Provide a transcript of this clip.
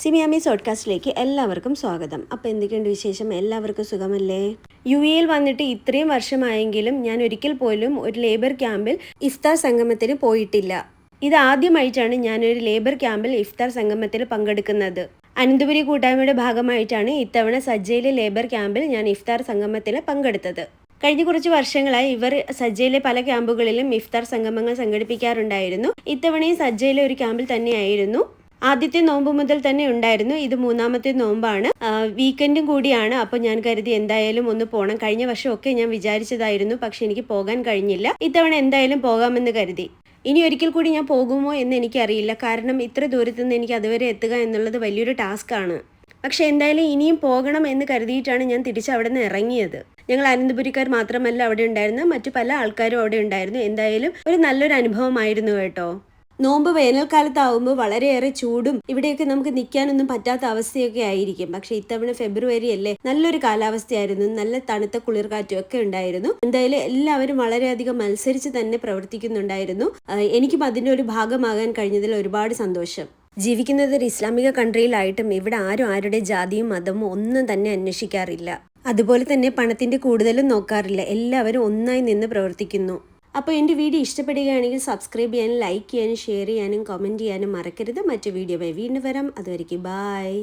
സിമിയാമി സോഡ്കാസ്റ്റിലേക്ക് എല്ലാവർക്കും സ്വാഗതം. അപ്പോൾ എന്തൊക്കെയുണ്ട് വിശേഷം? എല്ലാവർക്കും സുഖമല്ലേ? യുഎഇയിൽ വന്നിട്ട് ഇത്രയും വർഷമായെങ്കിലും ഞാൻ ഒരിക്കൽ പോലും ഒരു ലേബർ ക്യാമ്പിൽ ഇഫ്താർ സംഗമത്തിന് പോയിട്ടില്ല. ഇത് ആദ്യമായിട്ടാണ് ഞാനൊരു ലേബർ ക്യാമ്പിൽ ഇഫ്താർ സംഗമത്തിൽ പങ്കെടുക്കുന്നത്. അനന്തപുരി കൂട്ടായ്മയുടെ ഭാഗമായിട്ടാണ് ഇത്തവണ സജ്ജയിലെ ലേബർ ക്യാമ്പിൽ ഞാൻ ഇഫ്താർ സംഗമത്തിൽ പങ്കെടുത്തത്. കഴിഞ്ഞ കുറച്ച് വർഷങ്ങളായി ഇവർ സജ്ജയിലെ പല ക്യാമ്പുകളിലും ഇഫ്താർ സംഗമങ്ങൾ സംഘടിപ്പിക്കാറുണ്ടായിരുന്നു. ഇത്തവണയും സജ്ജയിലെ ഒരു ക്യാമ്പിൽ തന്നെയായിരുന്നു. ആദ്യത്തെ നോമ്പ് മുതൽ തന്നെ ഉണ്ടായിരുന്നു. ഇത് മൂന്നാമത്തെ നോമ്പാണ്. വീക്കെൻഡും കൂടിയാണ്. അപ്പോൾ ഞാൻ കരുതി എന്തായാലും ഒന്ന് പോകണം. കഴിഞ്ഞ വർഷമൊക്കെ ഞാൻ വിചാരിച്ചതായിരുന്നു, പക്ഷെ എനിക്ക് പോകാൻ കഴിഞ്ഞില്ല. ഇത്തവണ എന്തായാലും പോകാമെന്ന് കരുതി. ഇനി ഒരിക്കൽ കൂടി ഞാൻ പോകുമോ എന്ന് എനിക്കറിയില്ല. കാരണം ഇത്ര ദൂരത്തു നിന്ന് എനിക്ക് അതുവരെ എത്തുക എന്നുള്ളത് വലിയൊരു ടാസ്ക്കാണ്. പക്ഷെ എന്തായാലും ഇനിയും പോകണം എന്ന് കരുതിയിട്ടാണ് ഞാൻ തിരിച്ച് അവിടെ നിന്ന് ഇറങ്ങിയത്. ഞങ്ങൾ അനന്തപുരിക്കാർ മാത്രമല്ല അവിടെ ഉണ്ടായിരുന്നത്, മറ്റു പല ആൾക്കാരും അവിടെ ഉണ്ടായിരുന്നു. എന്തായാലും ഒരു നല്ലൊരു അനുഭവമായിരുന്നു കേട്ടോ. നോമ്പ് വേനൽക്കാലത്താവുമ്പോൾ വളരെയേറെ ചൂടും ഇവിടെയൊക്കെ നമുക്ക് നിൽക്കാനൊന്നും പറ്റാത്ത അവസ്ഥയൊക്കെ ആയിരിക്കും. പക്ഷെ ഇത്തവണ ഫെബ്രുവരി അല്ലേ, നല്ലൊരു കാലാവസ്ഥയായിരുന്നു. നല്ല തണുത്ത കുളിർക്കാറ്റും ഒക്കെ ഉണ്ടായിരുന്നു. എന്തായാലും എല്ലാവരും വളരെയധികം മത്സരിച്ച് തന്നെ പ്രവർത്തിക്കുന്നുണ്ടായിരുന്നു. എനിക്കും അതിൻ്റെ ഒരു ഭാഗമാകാൻ കഴിഞ്ഞതിൽ ഒരുപാട് സന്തോഷം. ജീവിക്കുന്നത് ഒരു ഇസ്ലാമിക കൺട്രിയിലായിട്ടും ഇവിടെ ആരും ആരുടെ ജാതിയും മതവും ഒന്നും തന്നെ അന്വേഷിക്കാറില്ല. അതുപോലെ തന്നെ പണത്തിന്റെ കൂടുതലും നോക്കാറില്ല. എല്ലാവരും ഒന്നായി നിന്ന് പ്രവർത്തിക്കുന്നു. അപ്പോൾ എൻ്റെ വീഡിയോ ഇഷ്ടപ്പെടുകയാണെങ്കിൽ സബ്സ്ക്രൈബ് ചെയ്യാനും ലൈക്ക് ചെയ്യാനും ഷെയർ ചെയ്യാനും കമൻറ്റ് ചെയ്യാനും മറക്കരുത്. മറ്റു വീഡിയോയുമായി വീണ്ടും വരാം. അതുവരെയ്ക്ക് ബായ്.